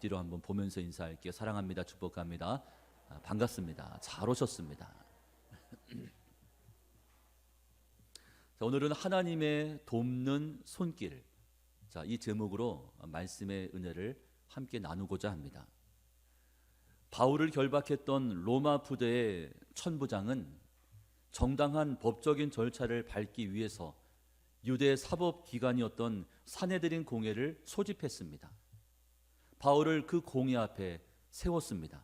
앞뒤로 한번 보면서 인사할게요. 사랑합니다. 축복합니다. 반갑습니다. 잘 오셨습니다. 자, 오늘은 하나님의 돕는 손길, 자, 이 제목으로 말씀의 은혜를 함께 나누고자 합니다. 바울을 결박했던 로마 부대의 천부장은 정당한 법적인 절차를 밟기 위해서 유대 사법기관이었던 사내들인 공회를 소집했습니다. 바울을 그 공회 앞에 세웠습니다.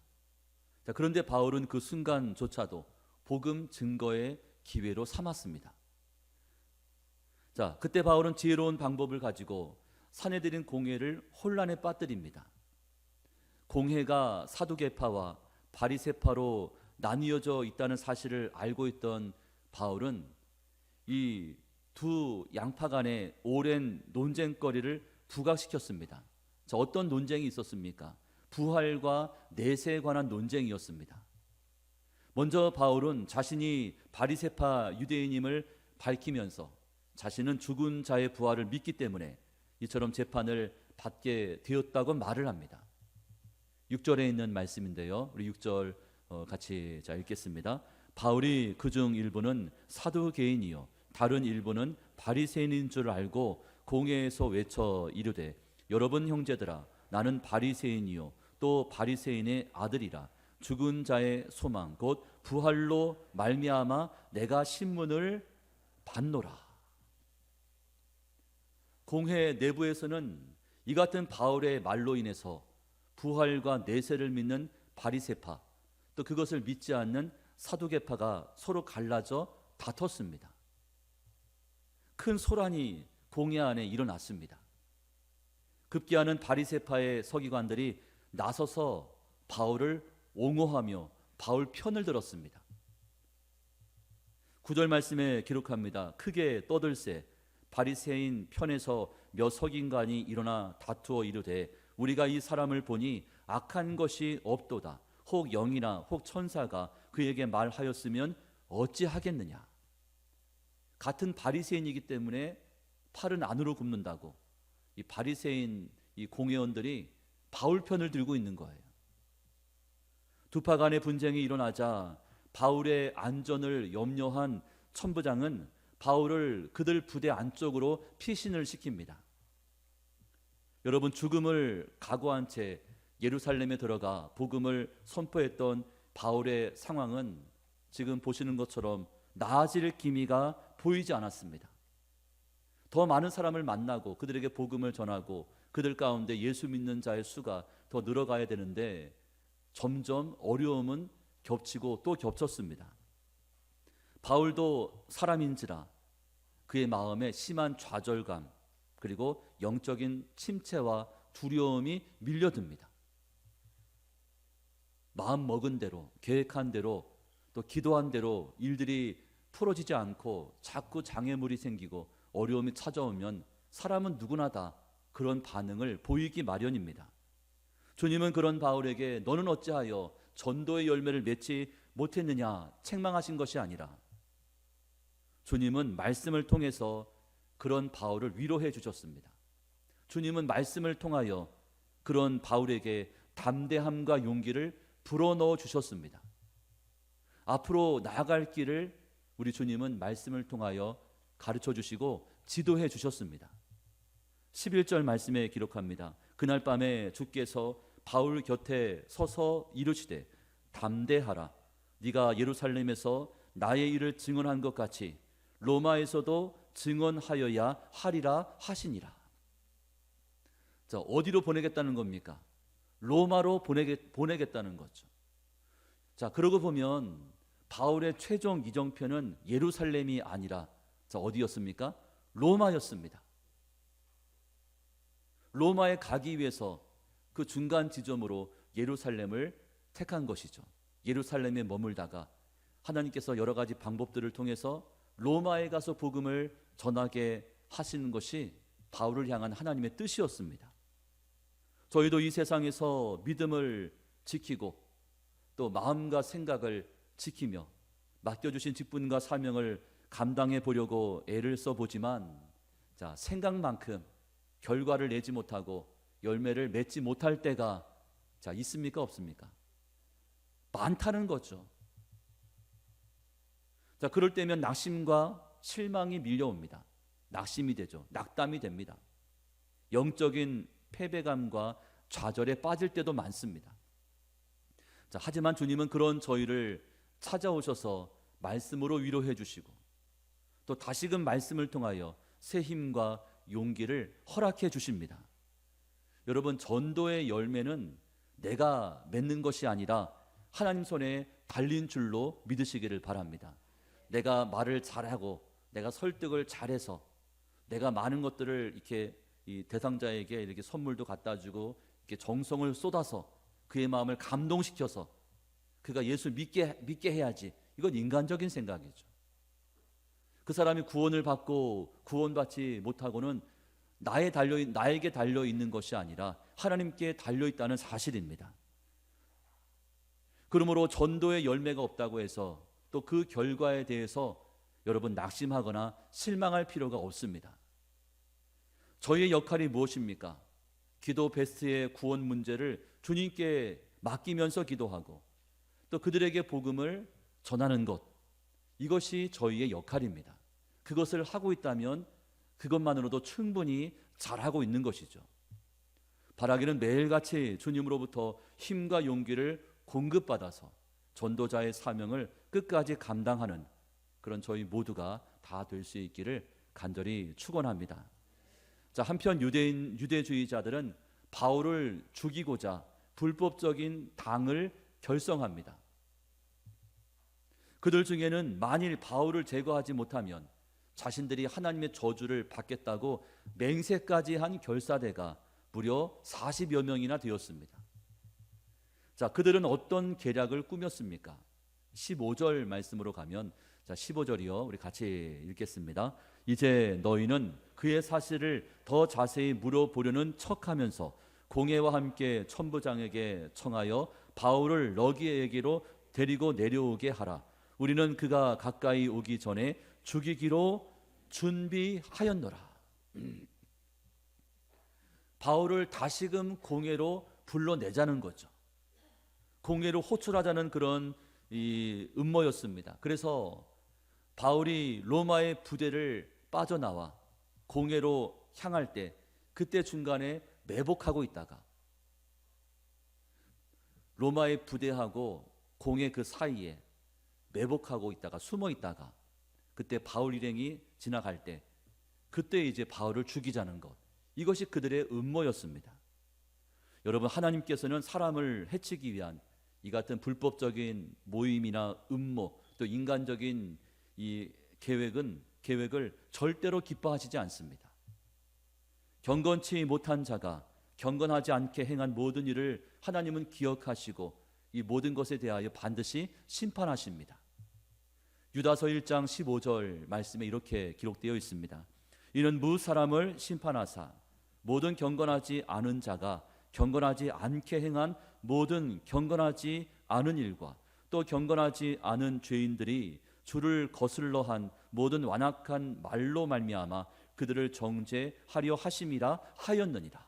자, 그런데 바울은 그 순간조차도 복음 증거의 기회로 삼았습니다. 자, 그때 바울은 지혜로운 방법을 가지고 사내들인 공회를 혼란에 빠뜨립니다. 공회가 사두개파와 바리새파로 나뉘어져 있다는 사실을 알고 있던 바울은 이 두 양파 간의 오랜 논쟁거리를 부각시켰습니다. 자, 어떤 논쟁이 있었습니까? 부활과 내세에 관한 논쟁이었습니다. 먼저 바울은 자신이 바리새파 유대인임을 밝히면서 자신은 죽은 자의 부활을 믿기 때문에 이처럼 재판을 받게 되었다고 말을 합니다. 6절에 있는 말씀인데요. 우리 6절 같이 읽겠습니다. 바울이 그중 일부는 사두개인이요 다른 일부는 바리새인인 줄 알고 공회에서 외쳐 이르되 여러분 형제들아 나는 바리새인이요 또 바리새인의 아들이라 죽은 자의 소망 곧 부활로 말미암아 내가 신문을 받노라. 공회 내부에서는 이 같은 바울의 말로 인해서 부활과 내세를 믿는 바리새파 또 그것을 믿지 않는 사두개파가 서로 갈라져 다퉜습니다. 큰 소란이 공회 안에 일어났습니다. 급기야는 바리새파의 서기관들이 나서서 바울을 옹호하며 바울 편을 들었습니다. 9절 말씀에 기록합니다. 크게 떠들세 바리새인 편에서 몇 서기관이 일어나 다투어 이르되 우리가 이 사람을 보니 악한 것이 없도다. 혹 영이나 혹 천사가 그에게 말하였으면 어찌하겠느냐. 같은 바리새인이기 때문에 팔은 안으로 굽는다고 이 바리새인 이 공회원들이 바울 편을 들고 있는 거예요. 두 파 간의 분쟁이 일어나자 바울의 안전을 염려한 천부장은 바울을 그들 부대 안쪽으로 피신을 시킵니다. 여러분, 죽음을 각오한 채 예루살렘에 들어가 복음을 선포했던 바울의 상황은 지금 보시는 것처럼 나아질 기미가 보이지 않았습니다. 더 많은 사람을 만나고 그들에게 복음을 전하고 그들 가운데 예수 믿는 자의 수가 더 늘어가야 되는데 점점 어려움은 겹치고 또 겹쳤습니다. 바울도 사람인지라 그의 마음에 심한 좌절감 그리고 영적인 침체와 두려움이 밀려듭니다. 마음 먹은 대로 계획한 대로 또 기도한 대로 일들이 풀어지지 않고 자꾸 장애물이 생기고 어려움이 찾아오면 사람은 누구나 다 그런 반응을 보이기 마련입니다. 주님은 그런 바울에게 너는 어찌하여 전도의 열매를 맺지 못했느냐 책망하신 것이 아니라 주님은 말씀을 통해서 그런 바울을 위로해 주셨습니다. 주님은 말씀을 통하여 그런 바울에게 담대함과 용기를 불어넣어 주셨습니다. 앞으로 나아갈 길을 우리 주님은 말씀을 통하여 가르쳐 주시고 지도해 주셨습니다. 11절 말씀에 기록합니다. 그날 밤에 주께서 바울 곁에 서서 이르시되 담대하라. 네가 예루살렘에서 나의 일을 증언한 것 같이 로마에서도 증언하여야 하리라 하시니라. 자, 어디로 보내겠다는 겁니까? 로마로 보내겠다는 거죠. 자, 그러고 보면 바울의 최종 이정표는 예루살렘이 아니라 어디였습니까? 로마였습니다. 로마에 가기 위해서 그 중간 지점으로 예루살렘을 택한 것이죠. 예루살렘에 머물다가 하나님께서 여러 가지 방법들을 통해서 로마에 가서 복음을 전하게 하시는 것이 바울을 향한 하나님의 뜻이었습니다. 저희도 이 세상에서 믿음을 지키고 또 마음과 생각을 지키며 맡겨주신 직분과 사명을 감당해 보려고 애를 써보지만 생각만큼 결과를 내지 못하고 열매를 맺지 못할 때가 있습니까? 없습니까? 많다는 거죠. 그럴 때면 낙심과 실망이 밀려옵니다. 낙심이 되죠. 낙담이 됩니다. 영적인 패배감과 좌절에 빠질 때도 많습니다. 하지만 주님은 그런 저희를 찾아오셔서 말씀으로 위로해 주시고 또 다시금 말씀을 통하여 새 힘과 용기를 허락해 주십니다. 여러분, 전도의 열매는 내가 맺는 것이 아니라 하나님 손에 달린 줄로 믿으시기를 바랍니다. 내가 말을 잘하고 내가 설득을 잘해서 내가 많은 것들을 이렇게 이 대상자에게 이렇게 선물도 갖다 주고 이렇게 정성을 쏟아서 그의 마음을 감동시켜서 그가 예수 믿게 해야지. 이건 인간적인 생각이죠. 그 사람이 구원을 받고 구원받지 못하고는 나에게 달려 있는 것이 아니라 하나님께 달려 있다는 사실입니다. 그러므로 전도의 열매가 없다고 해서 또 그 결과에 대해서 여러분 낙심하거나 실망할 필요가 없습니다. 저희의 역할이 무엇입니까? 기도 베스트의 구원 문제를 주님께 맡기면서 기도하고 또 그들에게 복음을 전하는 것, 이것이 저희의 역할입니다. 그것을 하고 있다면 그것만으로도 충분히 잘하고 있는 것이죠. 바라기는 매일같이 주님으로부터 힘과 용기를 공급받아서 전도자의 사명을 끝까지 감당하는 그런 저희 모두가 다 될 수 있기를 간절히 축원합니다. 자, 한편 유대주의자들은 바울을 죽이고자 불법적인 당을 결성합니다. 그들 중에는 만일 바울을 제거하지 못하면 자신들이 하나님의 저주를 받겠다고 맹세까지 한 결사대가 무려 40여 명이나 되었습니다. 자, 그들은 어떤 계략을 꾸몄습니까? 15절 말씀으로 가면, 자, 15절이요. 우리 같이 읽겠습니다. 이제 너희는 그의 사실을 더 자세히 물어보려는 척하면서 공회와 함께 천부장에게 청하여 바울을 너희에게로 데리고 내려오게 하라. 우리는 그가 가까이 오기 전에 죽이기로 준비하였노라. 바울을 다시금 공회로 불러내자는 거죠. 공회로 호출하자는 그런 이 음모였습니다. 그래서 바울이 로마의 부대를 빠져나와 공회로 향할 때 그때 중간에 매복하고 있다가 로마의 부대하고 공회 그 사이에 매복하고 있다가 숨어 있다가 그때 바울 일행이 지나갈 때 그때 이제 바울을 죽이자는 것, 이것이 그들의 음모였습니다. 여러분, 하나님께서는 사람을 해치기 위한 이 같은 불법적인 모임이나 음모, 또 인간적인 이 계획을 절대로 기뻐하시지 않습니다. 경건치 못한 자가 경건하지 않게 행한 모든 일을 하나님은 기억하시고 이 모든 것에 대하여 반드시 심판하십니다. 유다서 1장 15절 말씀에 이렇게 기록되어 있습니다. 이는 무 사람을 심판하사 모든 경건하지 않은 자가 경건하지 않게 행한 모든 경건하지 않은 일과 또 경건하지 않은 죄인들이 주를 거슬러 한 모든 완악한 말로 말미암아 그들을 정죄하려 하심이라 하였느니라.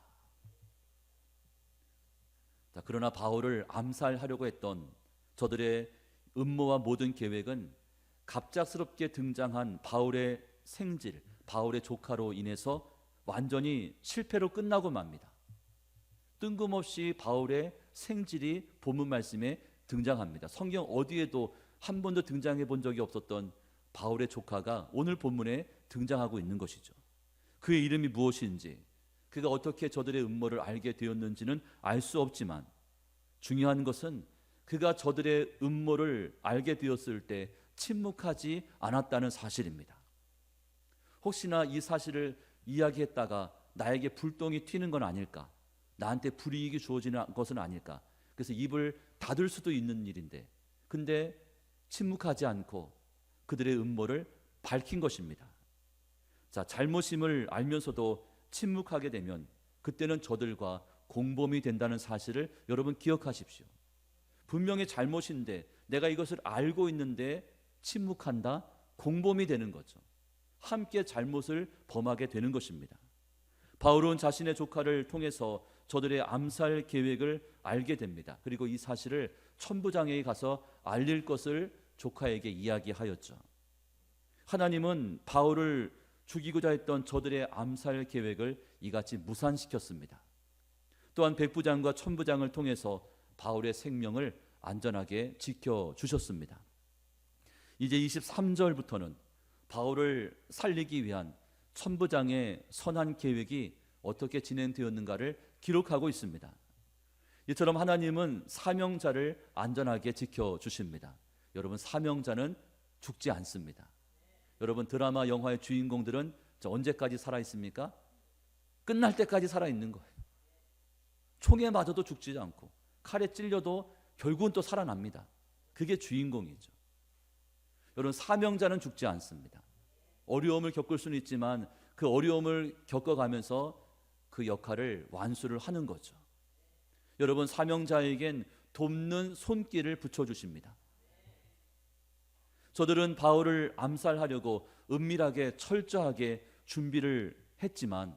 자, 그러나 바울을 암살하려고 했던 저들의 음모와 모든 계획은 갑작스럽게 등장한 바울의 생질, 바울의 조카로 인해서 완전히 실패로 끝나고 맙니다. 뜬금없이 바울의 생질이 본문 말씀에 등장합니다. 성경 어디에도 한 번도 등장해 본 적이 없었던 바울의 조카가 오늘 본문에 등장하고 있는 것이죠. 그의 이름이 무엇인지, 그가 어떻게 저들의 음모를 알게 되었는지는 알 수 없지만 중요한 것은 그가 저들의 음모를 알게 되었을 때 침묵하지 않았다는 사실입니다. 혹시나 이 사실을 이야기했다가 나에게 불똥이 튀는 건 아닐까, 나한테 불이익이 주어지는 것은 아닐까, 그래서 입을 닫을 수도 있는 일인데 근데 침묵하지 않고 그들의 음모를 밝힌 것입니다. 자, 잘못임을 알면서도 침묵하게 되면 그때는 저들과 공범이 된다는 사실을 여러분 기억하십시오. 분명히 잘못인데 내가 이것을 알고 있는데 침묵한다? 공범이 되는 거죠. 함께 잘못을 범하게 되는 것입니다. 바울은 자신의 조카를 통해서 저들의 암살 계획을 알게 됩니다. 그리고 이 사실을 천부장에게 가서 알릴 것을 조카에게 이야기하였죠. 하나님은 바울을 죽이고자 했던 저들의 암살 계획을 이같이 무산시켰습니다. 또한 백부장과 천부장을 통해서 바울의 생명을 안전하게 지켜주셨습니다. 이제 23절부터는 바울을 살리기 위한 천부장의 선한 계획이 어떻게 진행되었는가를 기록하고 있습니다. 이처럼 하나님은 사명자를 안전하게 지켜주십니다. 여러분, 사명자는 죽지 않습니다. 여러분, 드라마 영화의 주인공들은 언제까지 살아있습니까? 끝날 때까지 살아있는 거예요. 총에 맞아도 죽지 않고 칼에 찔려도 결국은 또 살아납니다. 그게 주인공이죠. 여러분, 사명자는 죽지 않습니다. 어려움을 겪을 수는 있지만 그 어려움을 겪어가면서 그 역할을 완수를 하는 거죠. 여러분, 사명자에겐 돕는 손길을 붙여주십니다. 저들은 바울을 암살하려고 은밀하게 철저하게 준비를 했지만,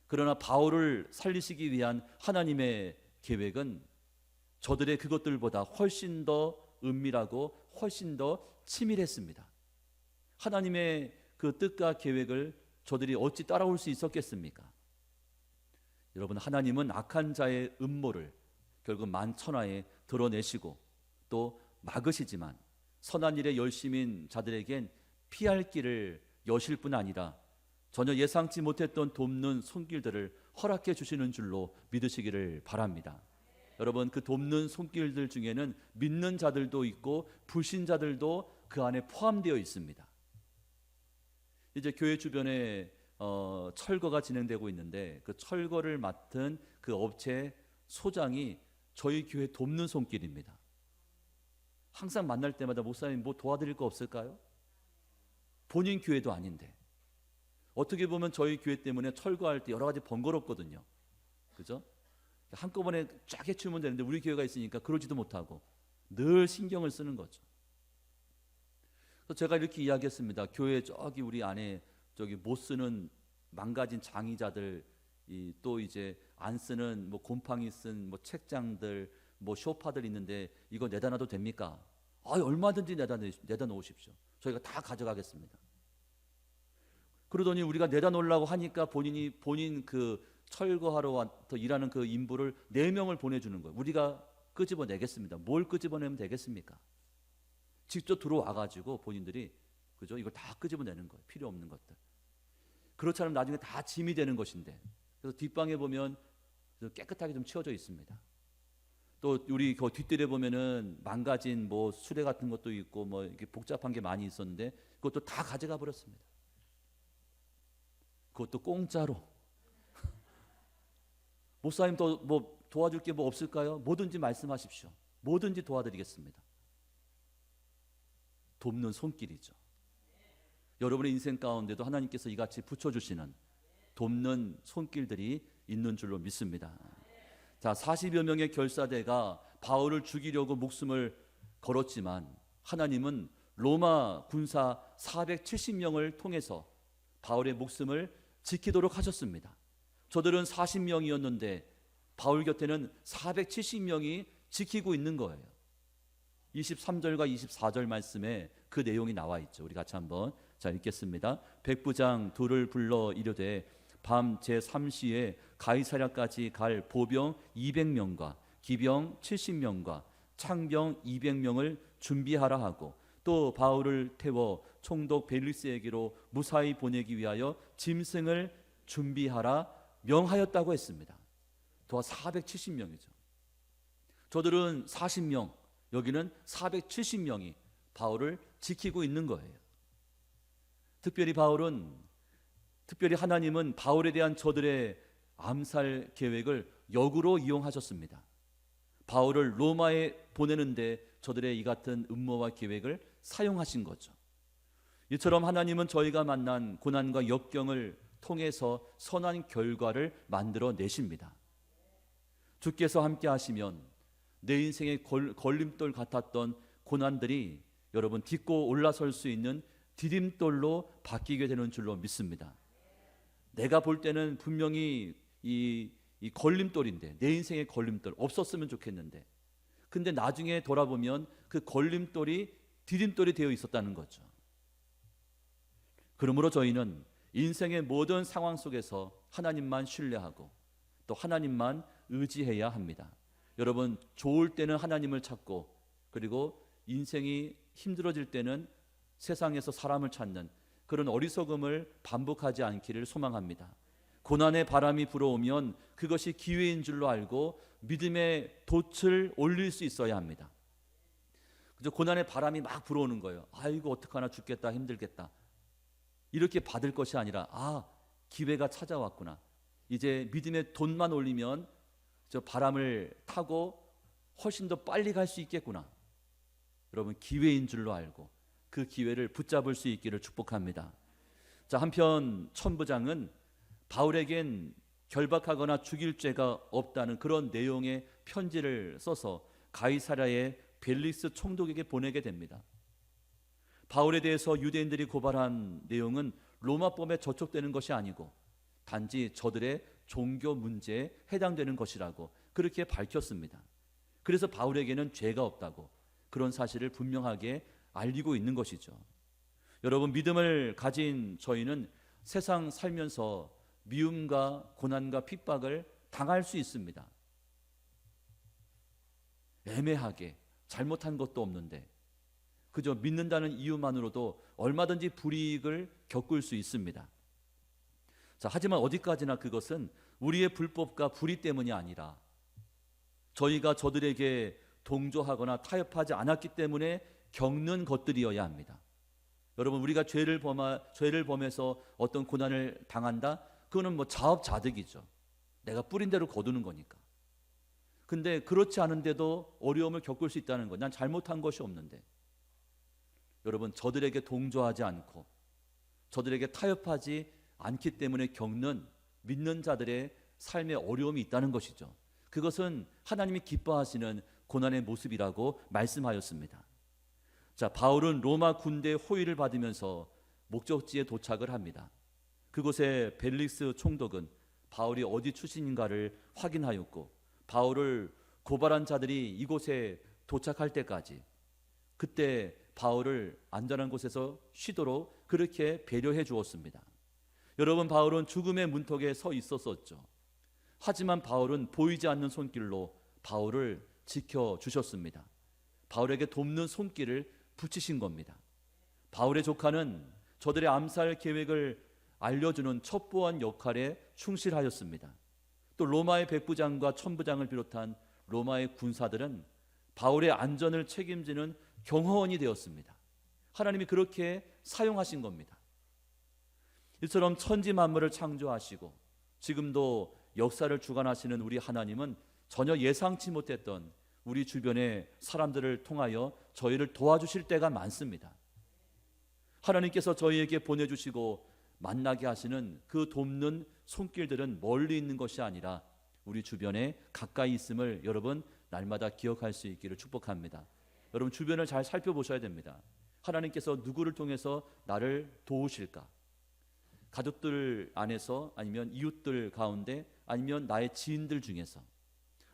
그러나 바울을 살리시기 위한 하나님의 계획은 저들의 그것들보다 훨씬 더 은밀하고 훨씬 더 치밀했습니다. 하나님의 그 뜻과 계획을 저들이 어찌 따라올 수 있었겠습니까? 여러분, 하나님은 악한 자의 음모를 결국 만천하에 드러내시고 또 막으시지만, 선한 일에 열심인 자들에겐 피할 길을 여실 뿐 아니라 전혀 예상치 못했던 돕는 손길들을 허락해 주시는 줄로 믿으시기를 바랍니다. 여러분, 그 돕는 손길들 중에는 믿는 자들도 있고 불신자들도 그 안에 포함되어 있습니다. 이제 교회 주변에 철거가 진행되고 있는데, 그 철거를 맡은 그 업체 소장이 저희 교회 돕는 손길입니다. 항상 만날 때마다 목사님 뭐 도와드릴 거 없을까요? 본인 교회도 아닌데. 어떻게 보면 저희 교회 때문에 철거할 때 여러 가지 번거롭거든요. 그죠? 한꺼번에 쫙 해치우면 되는데 우리 교회가 있으니까 그러지도 못하고 늘 신경을 쓰는 거죠. 그래서 제가 이렇게 이야기했습니다. 교회 저기 우리 안에 저기 못 쓰는 망가진 장의자들, 또 이제 안 쓰는 뭐 곰팡이 쓴 뭐 책장들, 뭐 소파들 있는데 이거 내다 놔도 됩니까? 얼마든지 내다 놓으십시오. 저희가 다 가져가겠습니다. 그러더니 우리가 내다 놓으려고 하니까 본인 그 철거하러 와서 일하는 그 인부를 4명을 보내주는 거예요. 우리가 끄집어내겠습니다. 뭘 끄집어내면 되겠습니까? 직접 들어와가지고 본인들이, 그죠? 이걸 다 끄집어내는 거예요. 필요 없는 것들. 그렇지 않으면 나중에 다 짐이 되는 것인데. 그래서 뒷방에 보면 깨끗하게 좀 치워져 있습니다. 또 우리 그 뒷뜰에 보면은 망가진 뭐 수레 같은 것도 있고 뭐 이렇게 복잡한 게 많이 있었는데 그것도 다 가져가 버렸습니다. 그것도 공짜로. 목사님 또 뭐 도와줄 게 뭐 없을까요? 뭐든지 말씀하십시오. 뭐든지 도와드리겠습니다. 돕는 손길이죠. 여러분의 인생 가운데도 하나님께서 이같이 붙여주시는 돕는 손길들이 있는 줄로 믿습니다. 자, 40여 명의 결사대가 바울을 죽이려고 목숨을 걸었지만 하나님은 로마 군사 470명을 통해서 바울의 목숨을 지키도록 하셨습니다. 저들은 40명이었는데 바울 곁에는 470명이 지키고 있는 거예요. 23절과 24절 말씀에 그 내용이 나와 있죠. 우리 같이 한번 읽겠습니다. 백부장 둘을 불러 이르되 밤 제3시에 가이사랴까지 갈 보병 200명과 기병 70명과 창병 200명을 준비하라 하고, 또 바울을 태워 총독 벨리스에게로 무사히 보내기 위하여 짐승을 준비하라 명하였다고 했습니다. 도하 470명이죠. 저들은 40명, 여기는 470명이 바울을 지키고 있는 거예요. 특별히 하나님은 바울에 대한 저들의 암살 계획을 역으로 이용하셨습니다. 바울을 로마에 보내는데 저들의 이 같은 음모와 계획을 사용하신 거죠. 이처럼 하나님은 저희가 만난 고난과 역경을 통해서 선한 결과를 만들어 내십니다. 주께서 함께 하시면 내 인생의 걸림돌 같았던 고난들이 여러분 딛고 올라설 수 있는 디딤돌로 바뀌게 되는 줄로 믿습니다. 내가 볼 때는 분명히 이 걸림돌인데, 내 인생의 걸림돌 없었으면 좋겠는데, 근데 나중에 돌아보면 그 걸림돌이 디딤돌이 되어 있었다는 거죠. 그러므로 저희는 인생의 모든 상황 속에서 하나님만 신뢰하고 또 하나님만 의지해야 합니다. 여러분, 좋을 때는 하나님을 찾고, 그리고 인생이 힘들어질 때는 세상에서 사람을 찾는 그런 어리석음을 반복하지 않기를 소망합니다. 고난의 바람이 불어오면 그것이 기회인 줄로 알고 믿음의 돛을 올릴 수 있어야 합니다. 그저 고난의 바람이 막 불어오는 거예요. 아이고 어떡하나, 죽겠다, 힘들겠다, 이렇게 받을 것이 아니라, 기회가 찾아왔구나, 이제 믿음의 돛만 올리면 저 바람을 타고 훨씬 더 빨리 갈 수 있겠구나, 여러분 기회인 줄로 알고 그 기회를 붙잡을 수 있기를 축복합니다. 자, 한편 천부장은 바울에겐 결박하거나 죽일 죄가 없다는 그런 내용의 편지를 써서 가이사랴의 벨릭스 총독에게 보내게 됩니다. 바울에 대해서 유대인들이 고발한 내용은 로마법에 저촉되는 것이 아니고 단지 저들의 종교 문제에 해당되는 것이라고 그렇게 밝혔습니다. 그래서 바울에게는 죄가 없다고 그런 사실을 분명하게 알리고 있는 것이죠. 여러분, 믿음을 가진 저희는 세상 살면서 미움과 고난과 핍박을 당할 수 있습니다. 애매하게 잘못한 것도 없는데 그저 믿는다는 이유만으로도 얼마든지 불이익을 겪을 수 있습니다. 자, 하지만 어디까지나 그것은 우리의 불법과 불의 때문이 아니라 저희가 저들에게 동조하거나 타협하지 않았기 때문에 겪는 것들이어야 합니다. 여러분, 우리가 죄를 범해서 어떤 고난을 당한다? 그거는 자업자득이죠. 내가 뿌린 대로 거두는 거니까. 근데 그렇지 않은데도 어려움을 겪을 수 있다는 것, 난 잘못한 것이 없는데 여러분, 저들에게 동조하지 않고 저들에게 타협하지 않기 때문에 겪는 믿는 자들의 삶의 어려움이 있다는 것이죠. 그것은 하나님이 기뻐하시는 고난의 모습이라고 말씀하였습니다. 자, 바울은 로마 군대의 호위를 받으면서 목적지에 도착을 합니다. 그곳에 벨릭스 총독은 바울이 어디 출신인가를 확인하였고 바울을 고발한 자들이 이곳에 도착할 때까지 그때 바울을 안전한 곳에서 쉬도록 그렇게 배려해 주었습니다. 여러분, 바울은 죽음의 문턱에 서 있었었죠. 하지만 바울은 보이지 않는 손길로 바울을 지켜주셨습니다. 바울에게 돕는 손길을 붙이신 겁니다. 바울의 조카는 저들의 암살 계획을 알려주는 첩보원 역할에 충실하였습니다. 또 로마의 백부장과 천부장을 비롯한 로마의 군사들은 바울의 안전을 책임지는 경호원이 되었습니다. 하나님이 그렇게 사용하신 겁니다. 이처럼 천지 만물을 창조하시고 지금도 역사를 주관하시는 우리 하나님은 전혀 예상치 못했던 우리 주변의 사람들을 통하여 저희를 도와주실 때가 많습니다. 하나님께서 저희에게 보내주시고 만나게 하시는 그 돕는 손길들은 멀리 있는 것이 아니라 우리 주변에 가까이 있음을 여러분 날마다 기억할 수 있기를 축복합니다. 여러분, 주변을 잘 살펴보셔야 됩니다. 하나님께서 누구를 통해서 나를 도우실까? 가족들 안에서, 아니면 이웃들 가운데, 아니면 나의 지인들 중에서,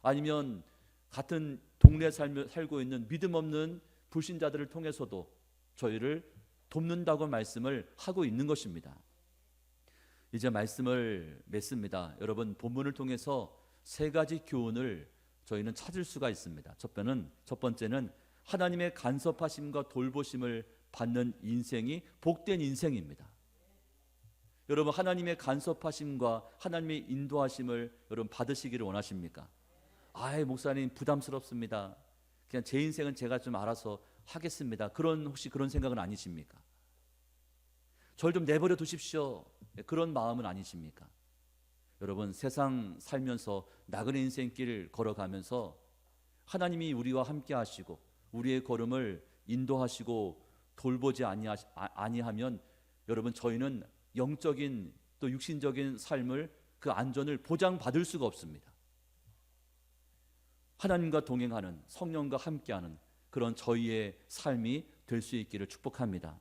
아니면 같은 동네에 살고 있는 믿음 없는 불신자들을 통해서도 저희를 돕는다고 말씀을 하고 있는 것입니다. 이제 말씀을 맺습니다. 여러분, 본문을 통해서 세 가지 교훈을 저희는 찾을 수가 있습니다. 첫 번째는 하나님의 간섭하심과 돌보심을 받는 인생이 복된 인생입니다. 여러분, 하나님의 간섭하심과 하나님의 인도하심을 여러분 받으시기를 원하십니까? 목사님 부담스럽습니다. 그냥 제 인생은 제가 좀 알아서 하겠습니다. 혹시 그런 생각은 아니십니까? 절 좀 내버려 두십시오. 그런 마음은 아니십니까? 여러분, 세상 살면서 나그네 인생길 걸어가면서 하나님이 우리와 함께 하시고 우리의 걸음을 인도하시고 돌보지 아니하면 여러분, 저희는 영적인 또 육신적인 삶을 그 안전을 보장받을 수가 없습니다. 하나님과 동행하는, 성령과 함께하는 그런 저희의 삶이 될 수 있기를 축복합니다.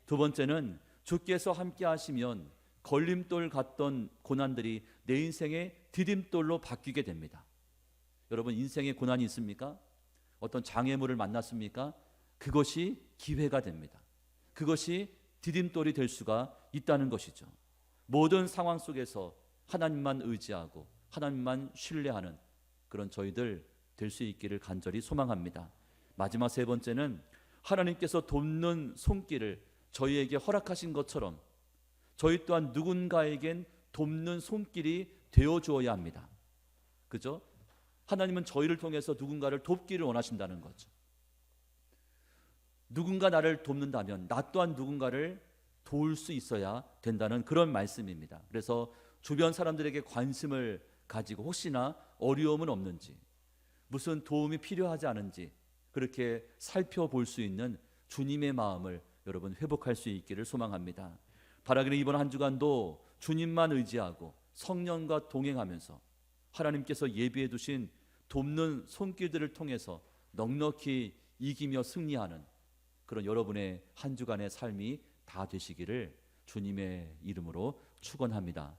두 번째는 주께서 함께 하시면 걸림돌 같던 고난들이 내 인생의 디딤돌로 바뀌게 됩니다. 여러분, 인생에 고난이 있습니까? 어떤 장애물을 만났습니까? 그것이 기회가 됩니다. 그것이 디딤돌이 될 수가 있다는 것이죠. 모든 상황 속에서 하나님만 의지하고 하나님만 신뢰하는 그런 저희들 될 수 있기를 간절히 소망합니다. 마지막 세 번째는 하나님께서 돕는 손길을 저희에게 허락하신 것처럼 저희 또한 누군가에겐 돕는 손길이 되어 주어야 합니다. 그죠? 하나님은 저희를 통해서 누군가를 돕기를 원하신다는 거죠. 누군가 나를 돕는다면 나 또한 누군가를 도울 수 있어야 된다는 그런 말씀입니다. 그래서 주변 사람들에게 관심을 가지고 혹시나 어려움은 없는지, 무슨 도움이 필요하지 않은지 그렇게 살펴볼 수 있는 주님의 마음을 여러분 회복할 수 있기를 소망합니다. 바라기는 이번 한 주간도 주님만 의지하고 성령과 동행하면서 하나님께서 예비해 두신 돕는 손길들을 통해서 넉넉히 이기며 승리하는 그런 여러분의 한 주간의 삶이 다 되시기를 주님의 이름으로 축원합니다.